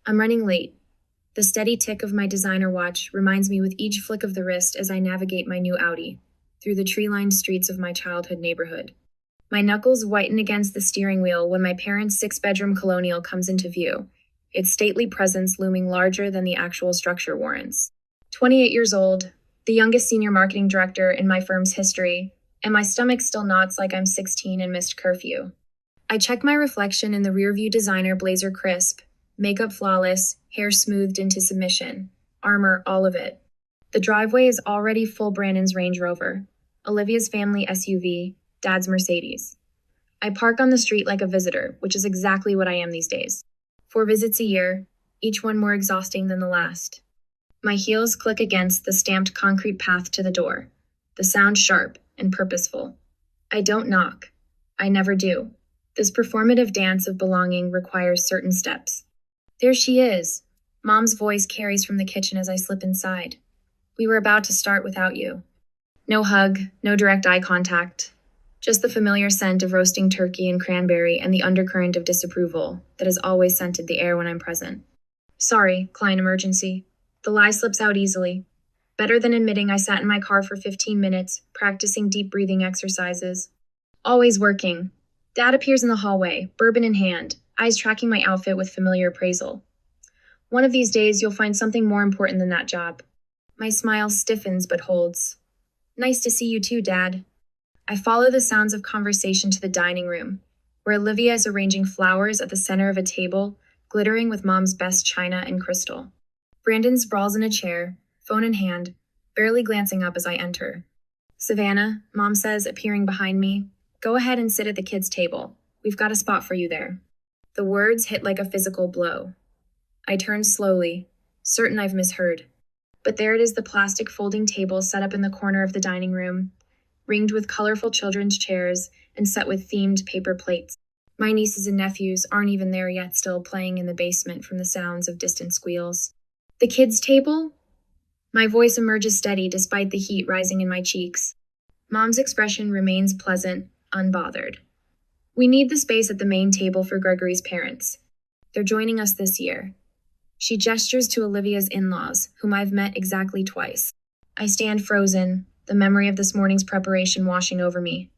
I'm running late. The steady tick of my designer watch reminds me with each flick of the wrist as I navigate my new Audi through the tree-lined streets of my childhood neighborhood. My knuckles whiten against the steering wheel when my parents' six-bedroom colonial comes into view, its stately presence looming larger than the actual structure warrants. 28 years old, the youngest senior marketing director in my firm's history, and my stomach still knots like I'm 16 and missed curfew. I check my reflection in the rearview designer blazer crisp, makeup flawless, hair smoothed into submission, armor all of it. The driveway is already full Brandon's Range Rover, Olivia's family SUV, Dad's Mercedes. I park on the street like a visitor, which is exactly what I am these days. 4 visits a year, each one more exhausting than the last. My heels click against the stamped concrete path to the door, the sound sharp and purposeful. I don't knock. I never do. This performative dance of belonging requires certain steps. There she is. Mom's voice carries from the kitchen as I slip inside. We were about to start without you. No hug, no direct eye contact. Just the familiar scent of roasting turkey and cranberry and the undercurrent of disapproval that has always scented the air when I'm present. Sorry, client emergency. The lie slips out easily. Better than admitting I sat in my car for 15 minutes, practicing deep breathing exercises. Always working. Dad appears in the hallway, bourbon in hand, eyes tracking my outfit with familiar appraisal. One of these days, you'll find something more important than that job. My smile stiffens but holds. Nice to see you too, Dad. I follow the sounds of conversation to the dining room, where Olivia is arranging flowers at the center of a table, glittering with Mom's best china and crystal. Brandon sprawls in a chair, phone in hand, barely glancing up as I enter. Savannah, Mom says, appearing behind me, go ahead and sit at the kids' table. We've got a spot for you there. The words hit like a physical blow. I turn slowly, certain I've misheard. But there it is, the plastic folding table set up in the corner of the dining room, ringed with colorful children's chairs and set with themed paper plates. My nieces and nephews aren't even there yet, still playing in the basement from the sounds of distant squeals. The kids' table? My voice emerges steady despite the heat rising in my cheeks. Mom's expression remains pleasant, unbothered. We need the space at the main table for Gregory's parents. They're joining us this year. She gestures to Olivia's in-laws, whom I've met exactly twice. I stand frozen, the memory of this morning's preparation washing over me.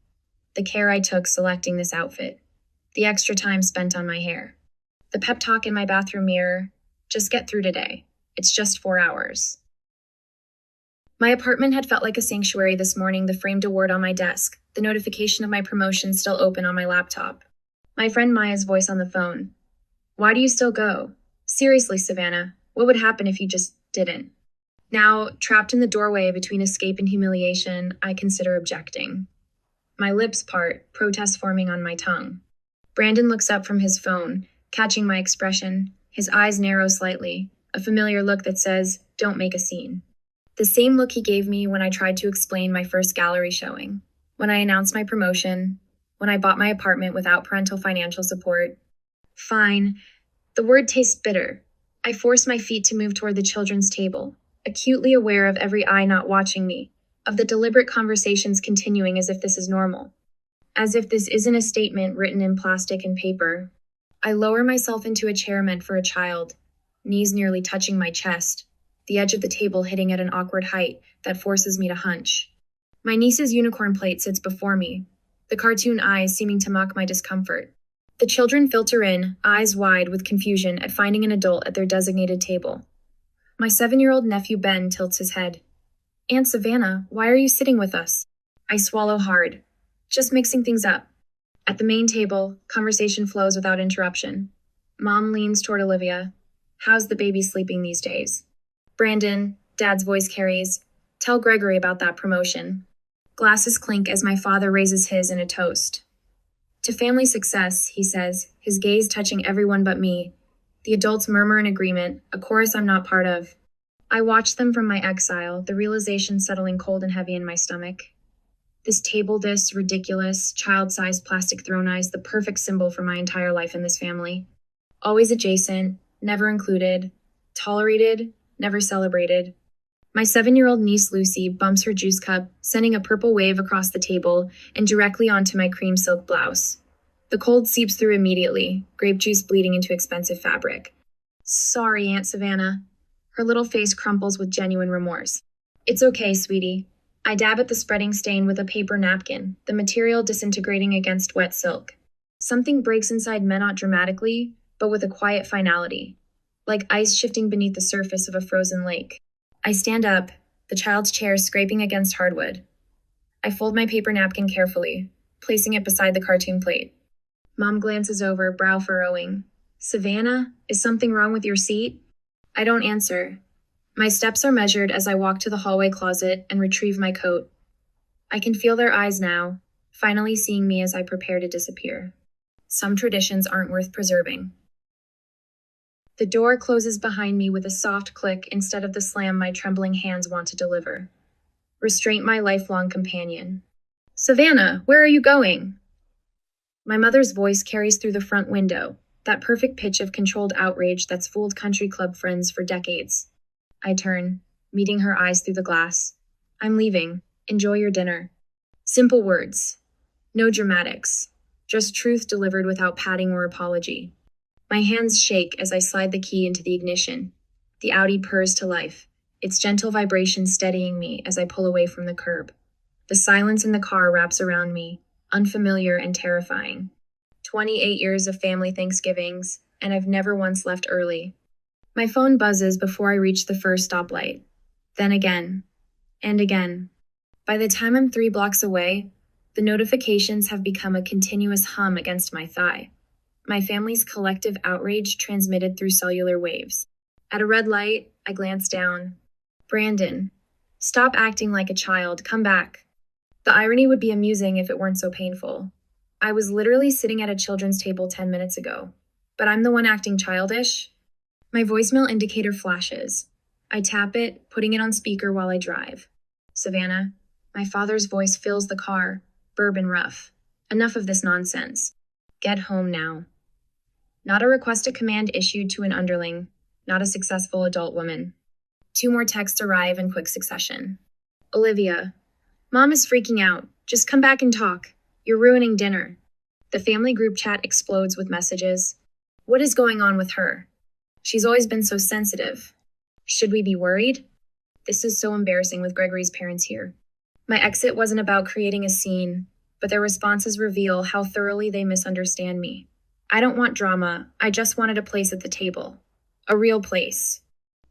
The care I took selecting this outfit. The extra time spent on my hair. The pep talk in my bathroom mirror. Just get through today. It's just 4 hours. My apartment had felt like a sanctuary this morning, the framed award on my desk, the notification of my promotion still open on my laptop. My friend Maya's voice on the phone. Why do you still go? Seriously, Savannah, what would happen if you just didn't? Now, trapped in the doorway between escape and humiliation, I consider objecting. My lips part, protest forming on my tongue. Brandon looks up from his phone, catching my expression. His eyes narrow slightly, a familiar look that says, don't make a scene. The same look he gave me when I tried to explain my first gallery showing, when I announced my promotion, when I bought my apartment without parental financial support. Fine. The word tastes bitter. I force my feet to move toward the children's table, acutely aware of every eye not watching me, of the deliberate conversations continuing as if this is normal. As if this isn't a statement written in plastic and paper. I lower myself into a chair meant for a child, knees nearly touching my chest, the edge of the table hitting at an awkward height that forces me to hunch. My niece's unicorn plate sits before me, the cartoon eyes seeming to mock my discomfort. The children filter in, eyes wide with confusion at finding an adult at their designated table. My 7-year-old nephew Ben tilts his head. Aunt Savannah, why are you sitting with us? I swallow hard. Just mixing things up. At the main table, conversation flows without interruption. Mom leans toward Olivia. How's the baby sleeping these days? Brandon, Dad's voice carries. Tell Gregory about that promotion. Glasses clink as my father raises his in a toast. To family success, he says, his gaze touching everyone but me. The adults murmur in agreement, a chorus I'm not part of. I watch them from my exile, the realization settling cold and heavy in my stomach. This table, this ridiculous, child-sized plastic throne eyes, the perfect symbol for my entire life in this family. Always adjacent, never included, tolerated, never celebrated. My 7-year-old niece Lucy bumps her juice cup, sending a purple wave across the table and directly onto my cream silk blouse. The cold seeps through immediately, grape juice bleeding into expensive fabric. Sorry, Aunt Savannah. Her little face crumples with genuine remorse. It's okay, sweetie. I dab at the spreading stain with a paper napkin, the material disintegrating against wet silk. Something breaks inside me not dramatically, but with a quiet finality, like ice shifting beneath the surface of a frozen lake. I stand up, the child's chair scraping against hardwood. I fold my paper napkin carefully, placing it beside the cartoon plate. Mom glances over, brow furrowing. Savannah, is something wrong with your seat? I don't answer. My steps are measured as I walk to the hallway closet and retrieve my coat. I can feel their eyes now, finally seeing me as I prepare to disappear. Some traditions aren't worth preserving. The door closes behind me with a soft click instead of the slam my trembling hands want to deliver. Restraint my lifelong companion. Savannah, where are you going? My mother's voice carries through the front window, that perfect pitch of controlled outrage that's fooled country club friends for decades. I turn, meeting her eyes through the glass. I'm leaving. Enjoy your dinner. Simple words. No dramatics. Just truth delivered without padding or apology. My hands shake as I slide the key into the ignition. The Audi purrs to life, its gentle vibration steadying me as I pull away from the curb. The silence in the car wraps around me, unfamiliar and terrifying. 28 years of family Thanksgivings, and I've never once left early. My phone buzzes before I reach the first stoplight. Then again, and again. By the time I'm 3 blocks away, the notifications have become a continuous hum against my thigh. My family's collective outrage transmitted through cellular waves. At a red light, I glance down. Brandon, stop acting like a child, come back. The irony would be amusing if it weren't so painful. I was literally sitting at a children's table 10 minutes ago, but I'm the one acting childish. My voicemail indicator flashes. I tap it, putting it on speaker while I drive. Savannah, my father's voice fills the car, bourbon rough. Enough of this nonsense. Get home now. Not a request a command issued to an underling, not a successful adult woman. 2 more texts arrive in quick succession. Olivia, Mom is freaking out. Just come back and talk. You're ruining dinner. The family group chat explodes with messages. What is going on with her? She's always been so sensitive. Should we be worried? This is so embarrassing with Gregory's parents here. My exit wasn't about creating a scene, but their responses reveal how thoroughly they misunderstand me. I don't want drama, I just wanted a place at the table. A real place.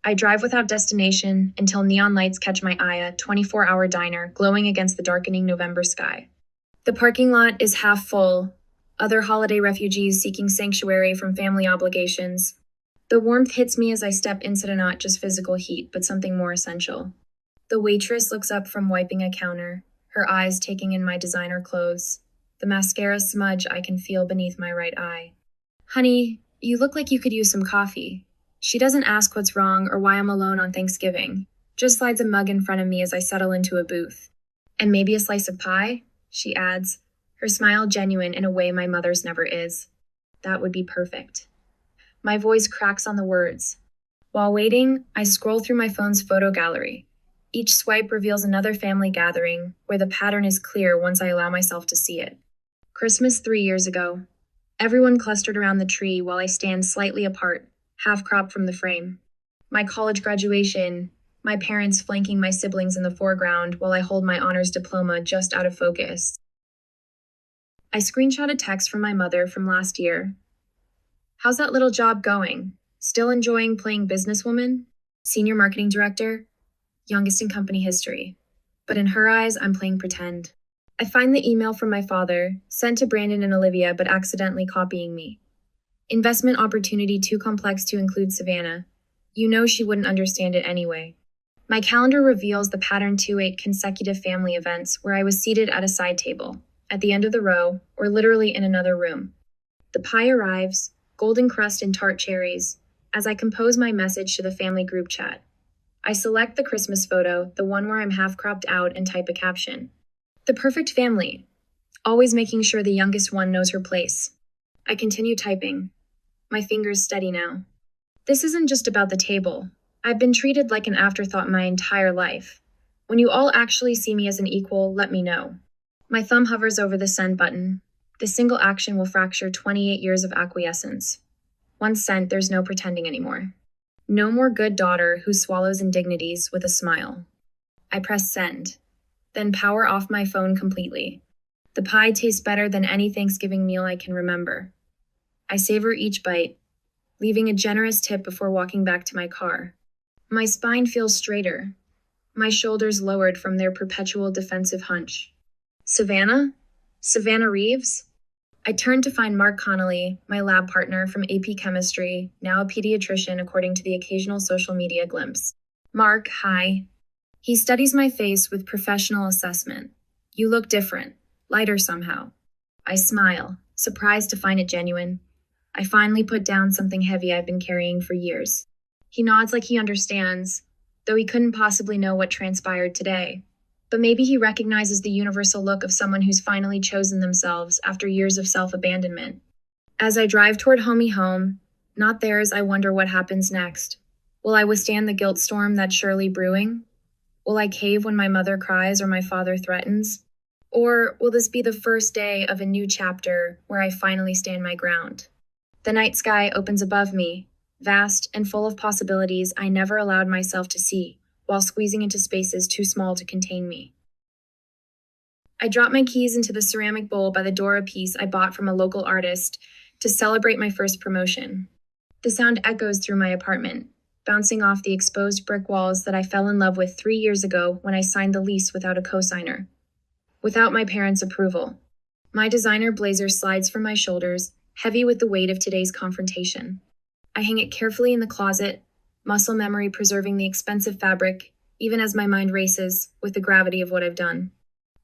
I drive without destination until neon lights catch my eye, a 24-hour diner glowing against the darkening November sky. The parking lot is half full, other holiday refugees seeking sanctuary from family obligations. The warmth hits me as I step into not just physical heat, but something more essential. The waitress looks up from wiping a counter, her eyes taking in my designer clothes. The mascara smudge I can feel beneath my right eye. Honey, you look like you could use some coffee. She doesn't ask what's wrong or why I'm alone on Thanksgiving, just slides a mug in front of me as I settle into a booth. And maybe a slice of pie, she adds, her smile genuine in a way my mother's never is. That would be perfect. My voice cracks on the words. While waiting, I scroll through my phone's photo gallery. Each swipe reveals another family gathering, where the pattern is clear once I allow myself to see it. Christmas 3 years ago. Everyone clustered around the tree while I stand slightly apart, half-cropped from the frame. My college graduation, my parents flanking my siblings in the foreground while I hold my honors diploma just out of focus. I screenshot a text from my mother from last year. How's that little job going? Still enjoying playing businesswoman? Senior marketing director? Youngest in company history. But in her eyes, I'm playing pretend. I find the email from my father, sent to Brandon and Olivia but accidentally copying me. Investment opportunity too complex to include Savannah. You know she wouldn't understand it anyway. My calendar reveals the pattern 2-8 consecutive family events where I was seated at a side table, at the end of the row, or literally in another room. The pie arrives, golden crust and tart cherries, as I compose my message to the family group chat. I select the Christmas photo, the one where I'm half-cropped out, and type a caption. The perfect family, always making sure the youngest one knows her place. I continue typing. My fingers steady now. This isn't just about the table. I've been treated like an afterthought my entire life. When you all actually see me as an equal, let me know. My thumb hovers over the send button. This single action will fracture 28 years of acquiescence. Once sent, there's no pretending anymore. No more good daughter who swallows indignities with a smile. I press send, then power off my phone completely. The pie tastes better than any Thanksgiving meal I can remember. I savor each bite, leaving a generous tip before walking back to my car. My spine feels straighter, my shoulders lowered from their perpetual defensive hunch. Savannah? Savannah Reeves? I turned to find Mark Connolly, my lab partner from AP Chemistry, now a pediatrician according to the occasional social media glimpse. Mark, hi. He studies my face with professional assessment. You look different, lighter somehow. I smile, surprised to find it genuine. I finally put down something heavy I've been carrying for years. He nods like he understands, though he couldn't possibly know what transpired today. But maybe he recognizes the universal look of someone who's finally chosen themselves after years of self-abandonment. As I drive toward homie home, not theirs, I wonder what happens next. Will I withstand the guilt storm that's surely brewing? Will I cave when my mother cries or my father threatens? Or will this be the first day of a new chapter where I finally stand my ground? The night sky opens above me, vast and full of possibilities I never allowed myself to see, while squeezing into spaces too small to contain me. I drop my keys into the ceramic bowl by the door, a piece I bought from a local artist to celebrate my first promotion. The sound echoes through my apartment, bouncing off the exposed brick walls that I fell in love with 3 years ago when I signed the lease without a cosigner. Without my parents' approval. My designer blazer slides from my shoulders, heavy with the weight of today's confrontation. I hang it carefully in the closet, muscle memory preserving the expensive fabric, even as my mind races with the gravity of what I've done.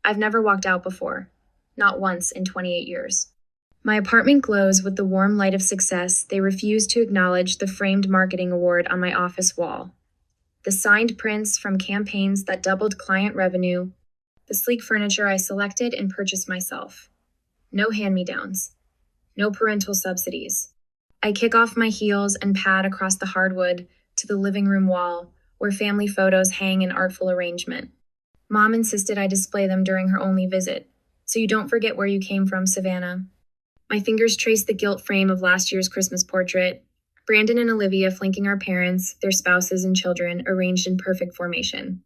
I've never walked out before, not once in 28 years. My apartment glows with the warm light of success they refuse to acknowledge the framed marketing award on my office wall. The signed prints from campaigns that doubled client revenue, the sleek furniture I selected and purchased myself. No hand-me-downs. No parental subsidies. I kick off my heels and pad across the hardwood to the living room wall, where family photos hang in artful arrangement. Mom insisted I display them during her only visit, so you don't forget where you came from, Savannah. My fingers trace the gilt frame of last year's Christmas portrait, Brandon and Olivia flanking our parents, their spouses and children arranged in perfect formation.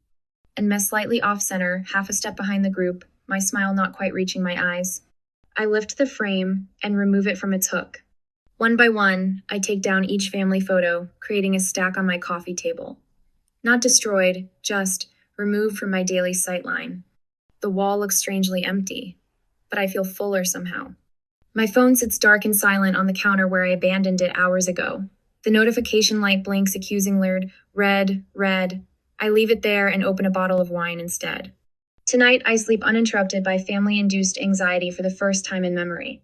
And Mess slightly off-center, half a step behind the group, my smile not quite reaching my eyes. I lift the frame and remove it from its hook. One by one, I take down each family photo, creating a stack on my coffee table. Not destroyed, just removed from my daily sightline. The wall looks strangely empty, but I feel fuller somehow. My phone sits dark and silent on the counter where I abandoned it hours ago. The notification light blinks accusing word, red, red. I leave it there and open a bottle of wine instead. Tonight, I sleep uninterrupted by family-induced anxiety for the first time in memory.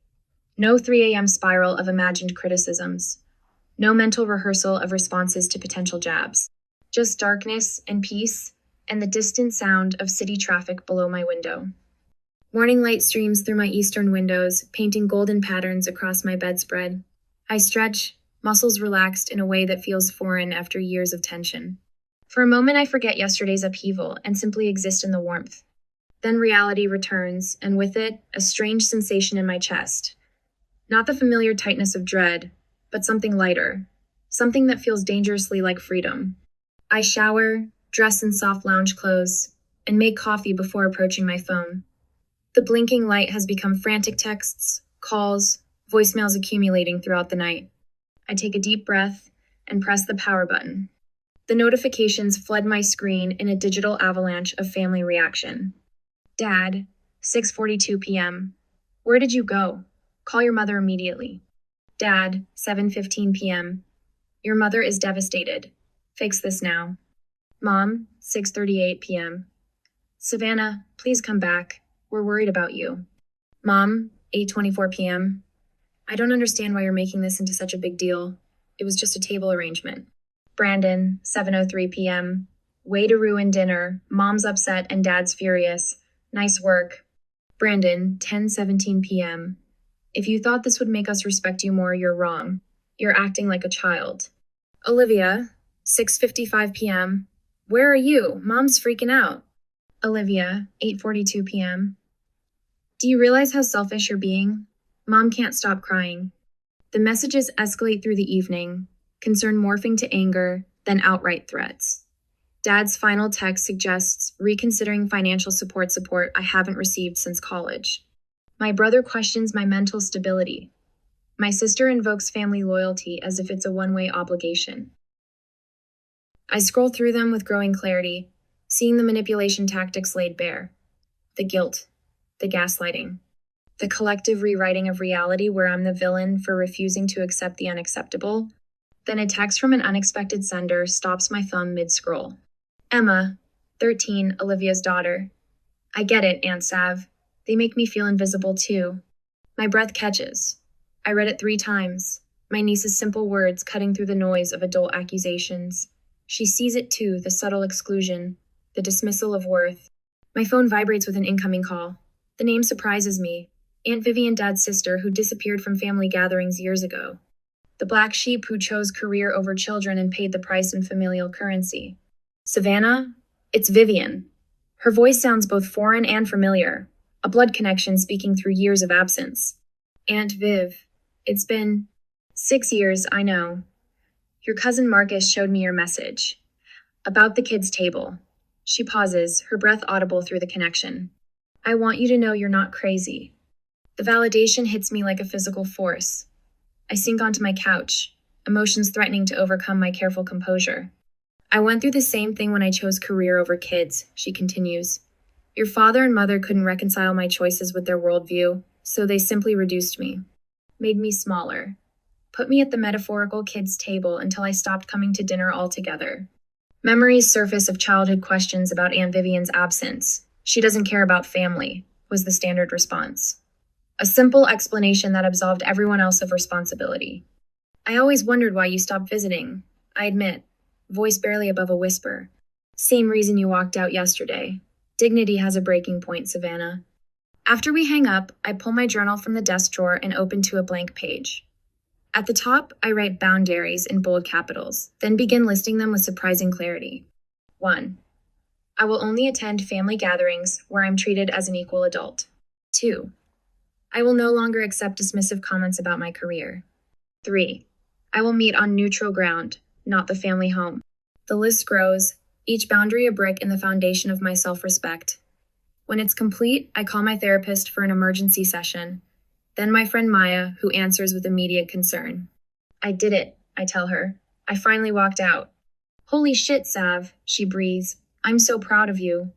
No 3 a.m. spiral of imagined criticisms. No mental rehearsal of responses to potential jabs. Just darkness and peace, and the distant sound of city traffic below my window. Morning light streams through my eastern windows, painting golden patterns across my bedspread. I stretch, muscles relaxed in a way that feels foreign after years of tension. For a moment, I forget yesterday's upheaval and simply exist in the warmth. Then reality returns, and with it, a strange sensation in my chest. Not the familiar tightness of dread, but something lighter. Something that feels dangerously like freedom. I shower, dress in soft lounge clothes, and make coffee before approaching my phone. The blinking light has become frantic texts, calls, voicemails accumulating throughout the night. I take a deep breath and press the power button. The notifications flood my screen in a digital avalanche of family reaction. Dad, 6:42 p.m. Where did you go? Call your mother immediately. Dad, 7:15 p.m. Your mother is devastated. Fix this now. Mom, 6:38 p.m. Savannah, please come back. We're worried about you. Mom, 8:24 p.m. I don't understand why you're making this into such a big deal. It was just a table arrangement. Brandon, 7:03 p.m. Way to ruin dinner. Mom's upset and Dad's furious. Nice work. Brandon, 10:17 p.m. If you thought this would make us respect you more, you're wrong. You're acting like a child. Olivia, 6:55 p.m. Where are you? Mom's freaking out. Olivia, 8:42 p.m. Do you realize how selfish you're being? Mom can't stop crying. The messages escalate through the evening, concern morphing to anger, then outright threats. Dad's final text suggests reconsidering financial support I haven't received since college. My brother questions my mental stability. My sister invokes family loyalty as if it's a one-way obligation. I scroll through them with growing clarity, seeing the manipulation tactics laid bare. The guilt, the gaslighting, the collective rewriting of reality where I'm the villain for refusing to accept the unacceptable. Then a text from an unexpected sender stops my thumb mid-scroll. Emma, 13, Olivia's daughter. I get it, Aunt Sav. They make me feel invisible too. My breath catches. I read it 3 times, my niece's simple words cutting through the noise of adult accusations. She sees it too, the subtle exclusion, the dismissal of worth. My phone vibrates with an incoming call. The name surprises me. Aunt Vivian, Dad's sister, who disappeared from family gatherings years ago. The black sheep who chose career over children and paid the price in familial currency. Savannah? It's Vivian. Her voice sounds both foreign and familiar, a blood connection speaking through years of absence. Aunt Viv, it's been 6 years, I know. Your cousin Marcus showed me your message. About the kids' table. She pauses, her breath audible through the connection. I want you to know you're not crazy. The validation hits me like a physical force. I sink onto my couch, emotions threatening to overcome my careful composure. I went through the same thing when I chose career over kids, she continues. Your father and mother couldn't reconcile my choices with their worldview, so they simply reduced me, made me smaller, put me at the metaphorical kids' table until I stopped coming to dinner altogether. Memories surface of childhood questions about Aunt Vivian's absence. She doesn't care about family, was the standard response. A simple explanation that absolved everyone else of responsibility. I always wondered why you stopped visiting, I admit, voice barely above a whisper. Same reason you walked out yesterday. Dignity has a breaking point, Savannah. After we hang up, I pull my journal from the desk drawer and open to a blank page. At the top, I write boundaries in bold capitals, then begin listing them with surprising clarity. 1. I will only attend family gatherings where I'm treated as an equal adult. 2. I will no longer accept dismissive comments about my career. 3. I will meet on neutral ground, not the family home. The list grows, each boundary a brick in the foundation of my self-respect. When it's complete, I call my therapist for an emergency session. Then my friend Maya, who answers with immediate concern. I did it, I tell her. I finally walked out. Holy shit, Sav, she breathes. I'm so proud of you.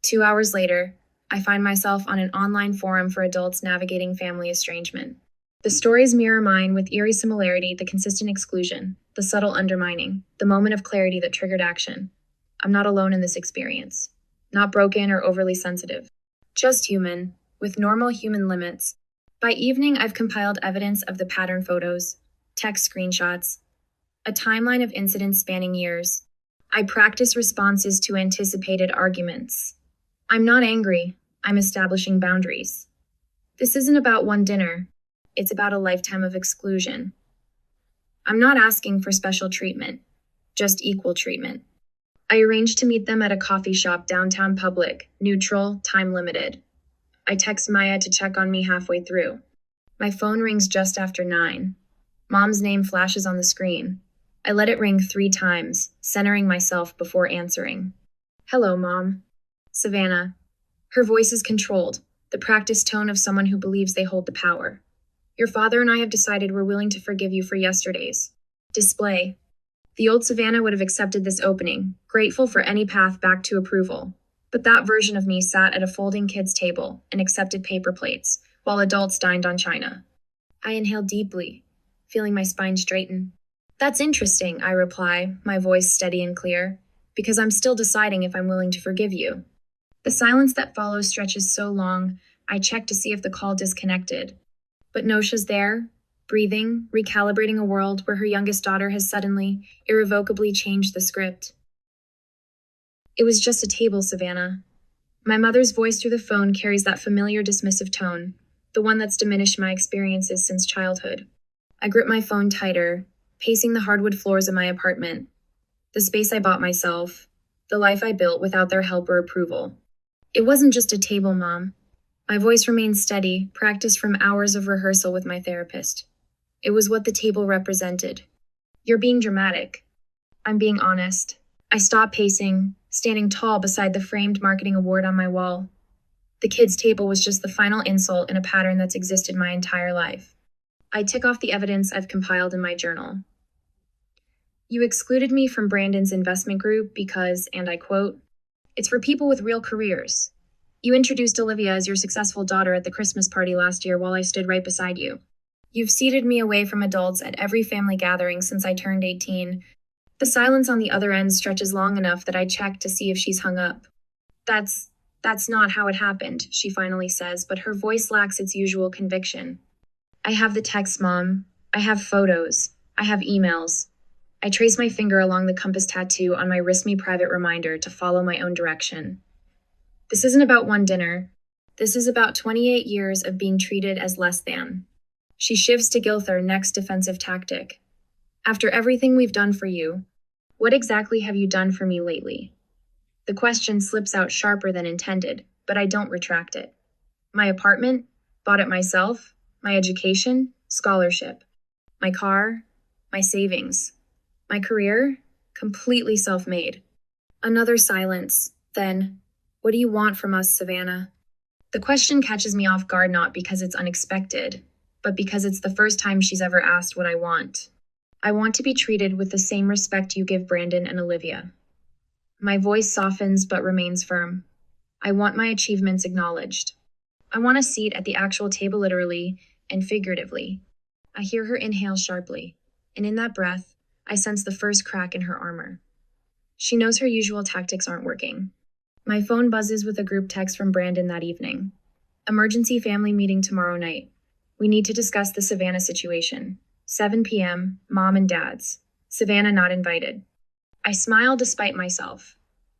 2 hours later, I find myself on an online forum for adults navigating family estrangement. The stories mirror mine with eerie similarity, the consistent exclusion, the subtle undermining, the moment of clarity that triggered action. I'm not alone in this experience. Not broken or overly sensitive. Just human, with normal human limits. By evening, I've compiled evidence of the pattern photos, text screenshots, a timeline of incidents spanning years. I practice responses to anticipated arguments. I'm not angry. I'm establishing boundaries. This isn't about one dinner. It's about a lifetime of exclusion. I'm not asking for special treatment, just equal treatment. I arranged to meet them at a coffee shop downtown public, neutral, time limited. I text Maya to check on me halfway through. My phone rings just after 9. Mom's name flashes on the screen. I let it ring 3 times, centering myself before answering. Hello, Mom. Savannah. Her voice is controlled, the practiced tone of someone who believes they hold the power. Your father and I have decided we're willing to forgive you for yesterday's display. The old Savannah would have accepted this opening, grateful for any path back to approval. But that version of me sat at a folding kids' table and accepted paper plates, while adults dined on china. I inhaled deeply, feeling my spine straighten. That's interesting, I reply, my voice steady and clear, because I'm still deciding if I'm willing to forgive you. The silence that follows stretches so long, I check to see if the call disconnected. But Nosha's there, breathing, recalibrating a world where her youngest daughter has suddenly, irrevocably changed the script. It was just a table, Savannah. My mother's voice through the phone carries that familiar dismissive tone, the one that's diminished my experiences since childhood. I grip my phone tighter, pacing the hardwood floors of my apartment. The space I bought myself, the life I built without their help or approval. It wasn't just a table, Mom. My voice remains steady, practiced from hours of rehearsal with my therapist. It was what the table represented. You're being dramatic. I'm being honest. I stopped pacing, standing tall beside the framed marketing award on my wall. The kids' table was just the final insult in a pattern that's existed my entire life. I tick off the evidence I've compiled in my journal. You excluded me from Brandon's investment group because, and I quote, "It's for people with real careers." You introduced Olivia as your successful daughter at the Christmas party last year while I stood right beside you. You've seated me away from adults at every family gathering since I turned 18. The silence on the other end stretches long enough that I check to see if she's hung up. That's not how it happened, she finally says, but her voice lacks its usual conviction. I have the texts, Mom. I have photos. I have emails. I trace my finger along the compass tattoo on my wrist me private reminder to follow my own direction. This isn't about one dinner. This is about 28 years of being treated as less than. She shifts to Gilther, next defensive tactic. After everything we've done for you, what exactly have you done for me lately? The question slips out sharper than intended, but I don't retract it. My apartment? Bought it myself? My education? Scholarship. My car? My savings. My career? Completely self-made. Another silence. Then, what do you want from us, Savannah? The question catches me off guard not because it's unexpected, but because it's the first time she's ever asked what I want. I want to be treated with the same respect you give Brandon and Olivia. My voice softens but remains firm. I want my achievements acknowledged. I want a seat at the actual table literally and figuratively. I hear her inhale sharply, and in that breath, I sense the first crack in her armor. She knows her usual tactics aren't working. My phone buzzes with a group text from Brandon that evening. Emergency family meeting tomorrow night. We need to discuss the Savannah situation. 7 p.m., Mom and Dad's. Savannah not invited. I smile despite myself.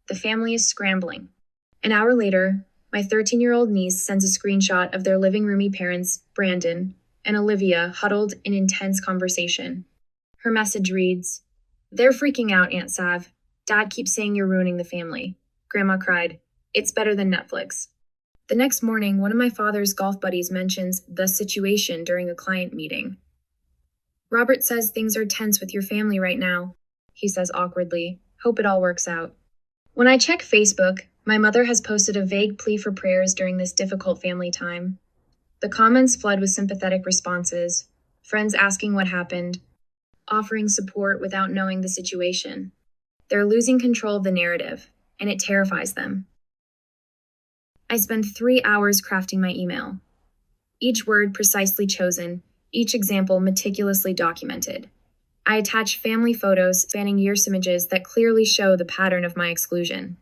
The family is scrambling. An hour later, my 13-year-old niece sends a screenshot of their living roomy parents, Brandon, and Olivia huddled in intense conversation. Her message reads, "They're freaking out, Aunt Sav. Dad keeps saying you're ruining the family." Grandma cried, "It's better than Netflix." The next morning, one of my father's golf buddies mentions the situation during a client meeting. "Robert says things are tense with your family right now," he says awkwardly. "Hope it all works out." When I check Facebook, my mother has posted a vague plea for prayers during this difficult family time. The comments flood with sympathetic responses, friends asking what happened, offering support without knowing the situation. They're losing control of the narrative, and it terrifies them. I spend 3 hours crafting my email. Each word precisely chosen, each example meticulously documented. I attach family photos spanning years images that clearly show the pattern of my exclusion.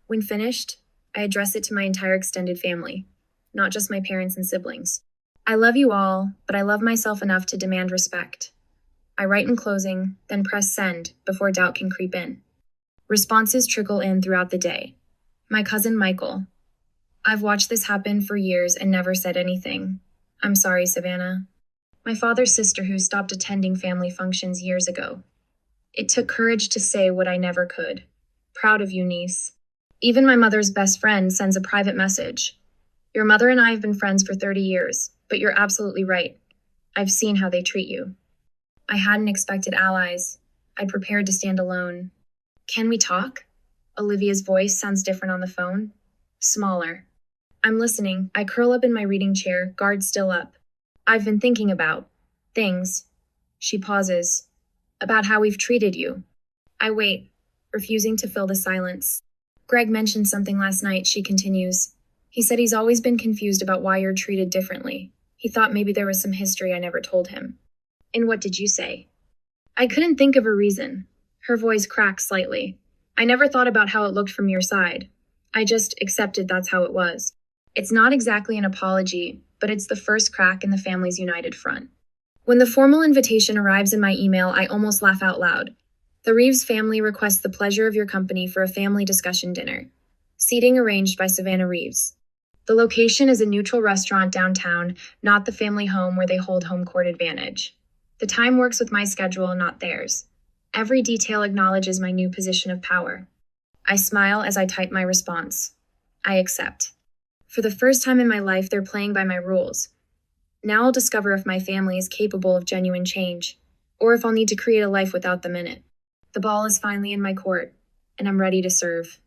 When finished, I address it to my entire extended family, not just my parents and siblings. I love you all, but I love myself enough to demand respect. I write in closing, then press send before doubt can creep in. Responses trickle in throughout the day. My cousin Michael. "I've watched this happen for years and never said anything. I'm sorry, Savannah." My father's sister who stopped attending family functions years ago. "It took courage to say what I never could. Proud of you, niece." Even my mother's best friend sends a private message. "Your mother and I have been friends for 30 years, but you're absolutely right. I've seen how they treat you." I hadn't expected allies. I prepared to stand alone. "Can we talk?" Olivia's voice sounds different on the phone. Smaller. I'm listening. I curl up in my reading chair, guard still up. "I've been thinking about things." She pauses. "About how we've treated you." I wait, refusing to fill the silence. "Greg mentioned something last night," she continues. "He said he's always been confused about why you're treated differently. He thought maybe there was some history I never told him." "And what did you say?" I couldn't think of a reason. Her voice cracked slightly. "I never thought about how it looked from your side. I just accepted that's how it was." It's not exactly an apology, but it's the first crack in the family's united front. When the formal invitation arrives in my email, I almost laugh out loud. The Reeves family requests the pleasure of your company for a family discussion dinner. Seating arranged by Savannah Reeves. The location is a neutral restaurant downtown, not the family home where they hold home court advantage. The time works with my schedule, not theirs. Every detail acknowledges my new position of power. I smile as I type my response. I accept. For the first time in my life, they're playing by my rules. Now I'll discover if my family is capable of genuine change, or if I'll need to create a life without them in it. The ball is finally in my court, and I'm ready to serve.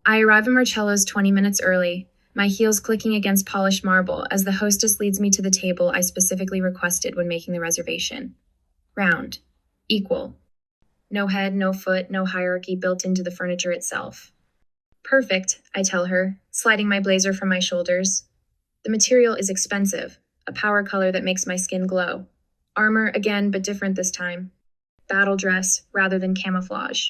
I arrive at Marcello's 20 minutes early, my heels clicking against polished marble as the hostess leads me to the table I specifically requested when making the reservation. Round. Equal. No head, no foot, no hierarchy built into the furniture itself. Perfect, I tell her, sliding my blazer from my shoulders. The material is expensive, a power color that makes my skin glow. Armor again, but different this time. Battle dress rather than camouflage.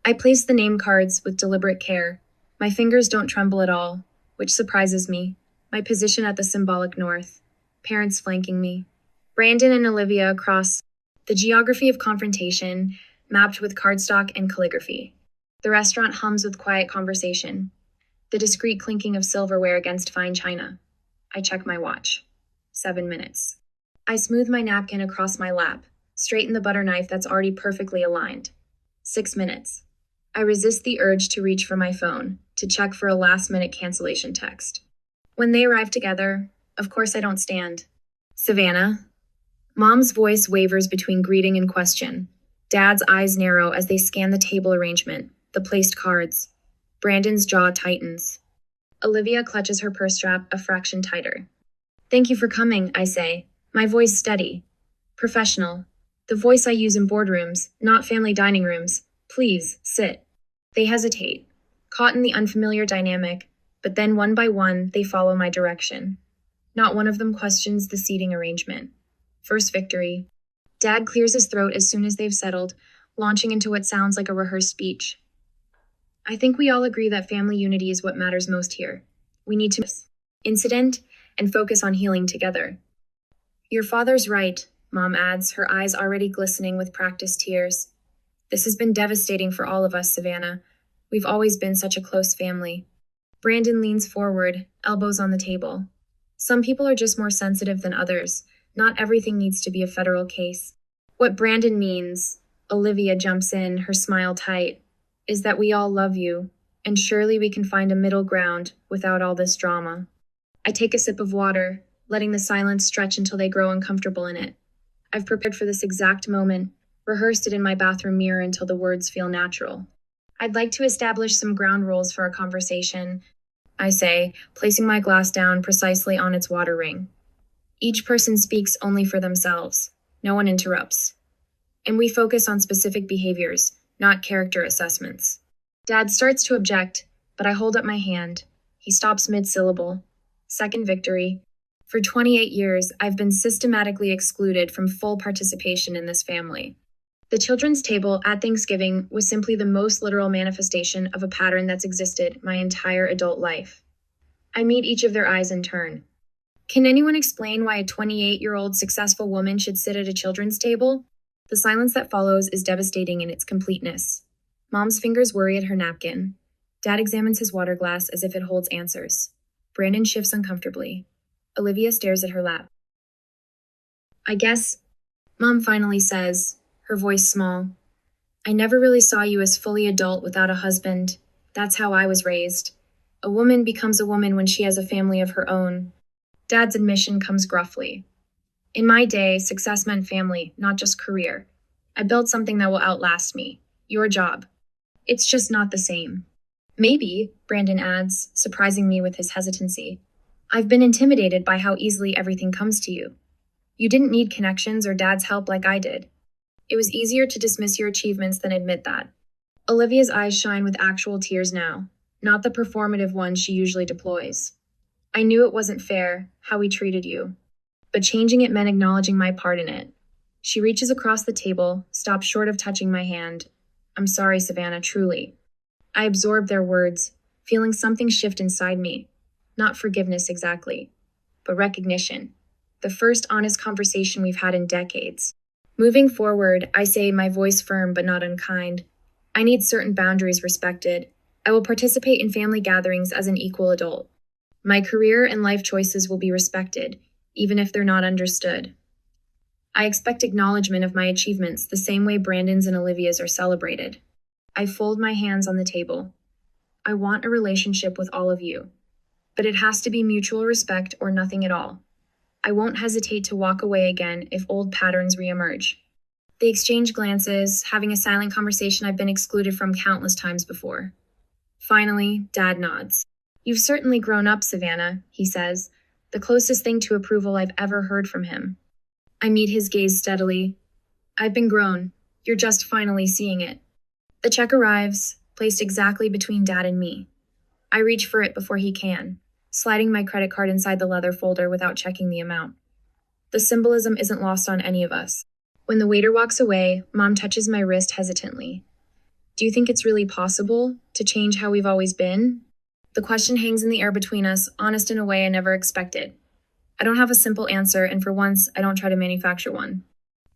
I place the name cards with deliberate care. My fingers don't tremble at all, which surprises me. My position at the symbolic north. Parents flanking me. Brandon and Olivia across. The geography of confrontation, mapped with cardstock and calligraphy. The restaurant hums with quiet conversation. The discreet clinking of silverware against fine china. I check my watch. 7 minutes. I smooth my napkin across my lap, straighten the butter knife that's already perfectly aligned. 6 minutes. I resist the urge to reach for my phone, to check for a last-minute cancellation text. When they arrive together, of course I don't stand. Savannah. Mom's voice wavers between greeting and question. Dad's eyes narrow as they scan the table arrangement, the placed cards. Brandon's jaw tightens. Olivia clutches her purse strap a fraction tighter. Thank you for coming, I say, my voice steady. Professional. The voice I use in boardrooms, not family dining rooms. Please, sit. They hesitate, caught in the unfamiliar dynamic, but then one by one, they follow my direction. Not one of them questions the seating arrangement. First victory. Dad clears his throat as soon as they've settled, launching into what sounds like a rehearsed speech. I think we all agree that family unity is what matters most here. We need to incident and focus on healing together. Your father's right, Mom adds, her eyes already glistening with practiced tears. This has been devastating for all of us, Savannah. We've always been such a close family. Brandon leans forward, elbows on the table. Some people are just more sensitive than others. Not everything needs to be a federal case. What Brandon means, Olivia jumps in, her smile tight, is that we all love you, and surely we can find a middle ground without all this drama. I take a sip of water, letting the silence stretch until they grow uncomfortable in it. I've prepared for this exact moment, rehearsed it in my bathroom mirror until the words feel natural. I'd like to establish some ground rules for our conversation, I say, placing my glass down precisely on its water ring. Each person speaks only for themselves. No one interrupts. And we focus on specific behaviors, not character assessments. Dad starts to object, but I hold up my hand. He stops mid-syllable. Second victory. For 28 years, I've been systematically excluded from full participation in this family. The children's table at Thanksgiving was simply the most literal manifestation of a pattern that's existed my entire adult life. I meet each of their eyes in turn. Can anyone explain why a 28-year-old successful woman should sit at a children's table? The silence that follows is devastating in its completeness. Mom's fingers worry at her napkin. Dad examines his water glass as if it holds answers. Brandon shifts uncomfortably. Olivia stares at her lap. I guess, Mom finally says, her voice small. I never really saw you as fully adult without a husband. That's how I was raised. A woman becomes a woman when she has a family of her own. Dad's admission comes gruffly. In my day, success meant family, not just career. I built something that will outlast me. Your job. It's just not the same. Maybe, Brandon adds, surprising me with his hesitancy. I've been intimidated by how easily everything comes to you. You didn't need connections or Dad's help like I did. It was easier to dismiss your achievements than admit that. Olivia's eyes shine with actual tears now, not the performative ones she usually deploys. I knew it wasn't fair, how we treated you. But changing it meant acknowledging my part in it. She reaches across the table, stops short of touching my hand. I'm sorry, Savannah, truly. I absorbed their words, feeling something shift inside me. Not forgiveness exactly, but recognition. The first honest conversation we've had in decades. Moving forward, I say, my voice firm but not unkind. I need certain boundaries respected. I will participate in family gatherings as an equal adult. My career and life choices will be respected, even if they're not understood. I expect acknowledgement of my achievements the same way Brandon's and Olivia's are celebrated. I fold my hands on the table. I want a relationship with all of you, but it has to be mutual respect or nothing at all. I won't hesitate to walk away again if old patterns reemerge. They exchange glances, having a silent conversation I've been excluded from countless times before. Finally, Dad nods. You've certainly grown up, Savannah, he says, the closest thing to approval I've ever heard from him. I meet his gaze steadily. I've been grown. You're just finally seeing it. The check arrives, placed exactly between Dad and me. I reach for it before he can, sliding my credit card inside the leather folder without checking the amount. The symbolism isn't lost on any of us. When the waiter walks away, Mom touches my wrist hesitantly. Do you think it's really possible to change how we've always been? The question hangs in the air between us, honest in a way I never expected. I don't have a simple answer, and for once, I don't try to manufacture one.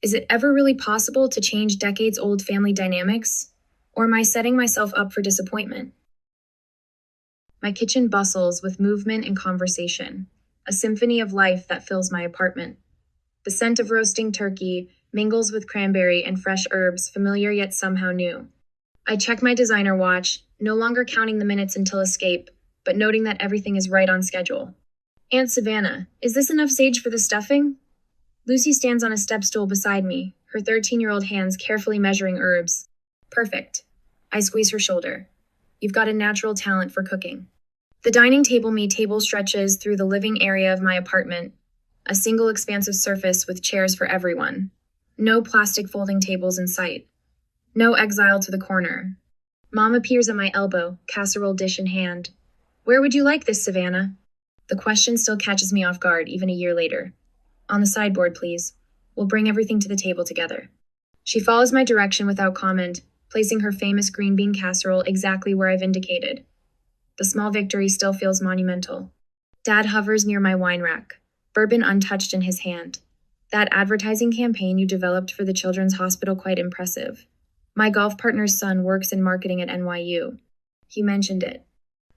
Is it ever really possible to change decades-old family dynamics? Or am I setting myself up for disappointment? My kitchen bustles with movement and conversation, a symphony of life that fills my apartment. The scent of roasting turkey mingles with cranberry and fresh herbs, familiar yet somehow new. I check my designer watch, no longer counting the minutes until escape, but noting that everything is right on schedule. Aunt Savannah, is this enough sage for the stuffing? Lucy stands on a step stool beside me, her 13-year-old hands carefully measuring herbs. Perfect. I squeeze her shoulder. You've got a natural talent for cooking. The dining table stretches through the living area of my apartment, a single expansive surface with chairs for everyone. No plastic folding tables in sight. No exile to the corner. Mom appears at my elbow, casserole dish in hand. Where would you like this, Savannah? The question still catches me off guard, even a year later. On the sideboard, please. We'll bring everything to the table together. She follows my direction without comment, placing her famous green bean casserole exactly where I've indicated. The small victory still feels monumental. Dad hovers near my wine rack, bourbon untouched in his hand. That advertising campaign you developed for the Children's Hospital quite impressive. My golf partner's son works in marketing at NYU. He mentioned it.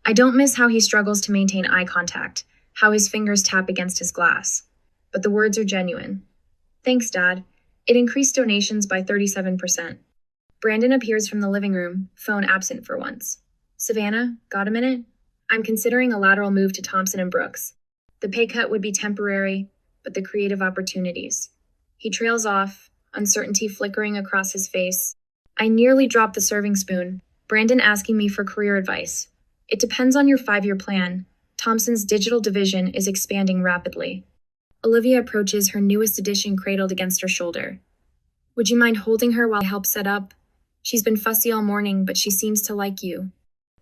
I don't miss how he struggles to maintain eye contact, how his fingers tap against his glass. But the words are genuine. Thanks, Dad. It increased donations by 37%. Brandon appears from the living room, phone absent for once. Savannah, got a minute? I'm considering a lateral move to Thompson & Brooks. The pay cut would be temporary, but the creative opportunities. He trails off, uncertainty flickering across his face. I nearly dropped the serving spoon, Brandon asking me for career advice. It depends on your 5-year plan. Thompson's digital division is expanding rapidly. Olivia approaches, her newest edition cradled against her shoulder. Would you mind holding her while I help set up? She's been fussy all morning, but she seems to like you.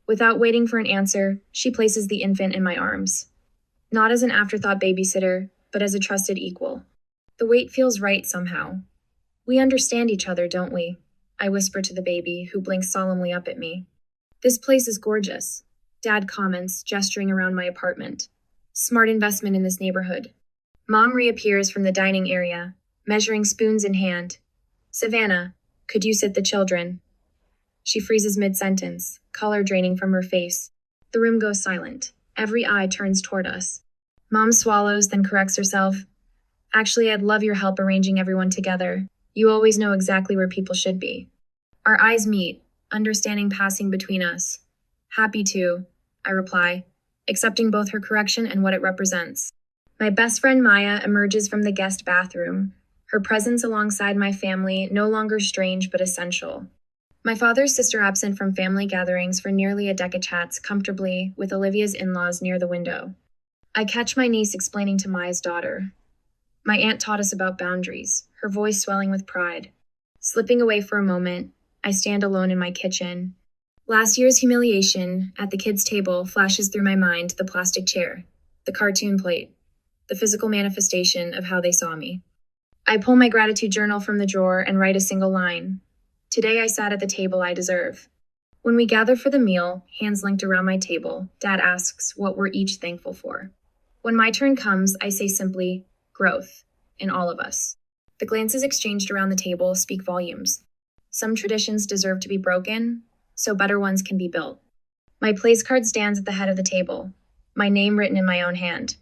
Without waiting for an answer, she places the infant in my arms. Not as an afterthought babysitter, but as a trusted equal. The weight feels right somehow. We understand each other, don't we? I whisper to the baby, who blinks solemnly up at me. This place is gorgeous, Dad comments, gesturing around my apartment. Smart investment in this neighborhood. Mom reappears from the dining area, measuring spoons in hand. Savannah, could you sit the children? She freezes mid-sentence, color draining from her face. The room goes silent. Every eye turns toward us. Mom swallows, then corrects herself. Actually, I'd love your help arranging everyone together. You always know exactly where people should be. Our eyes meet, understanding passing between us. Happy to, I reply, accepting both her correction and what it represents. My best friend Maya emerges from the guest bathroom, her presence alongside my family no longer strange but essential. My father's sister absent from family gatherings for nearly a decade chats comfortably with Olivia's in-laws near the window. I catch my niece explaining to Maya's daughter. My aunt taught us about boundaries, her voice swelling with pride. Slipping away for a moment, I stand alone in my kitchen. Last year's humiliation at the kids' table flashes through my mind: the plastic chair, the cartoon plate, the physical manifestation of how they saw me. I pull my gratitude journal from the drawer and write a single line. Today I sat at the table I deserve. When we gather for the meal, hands linked around my table, Dad asks what we're each thankful for. When my turn comes, I say simply, growth, in all of us. The glances exchanged around the table speak volumes. Some traditions deserve to be broken, so better ones can be built. My place card stands at the head of the table, my name written in my own hand.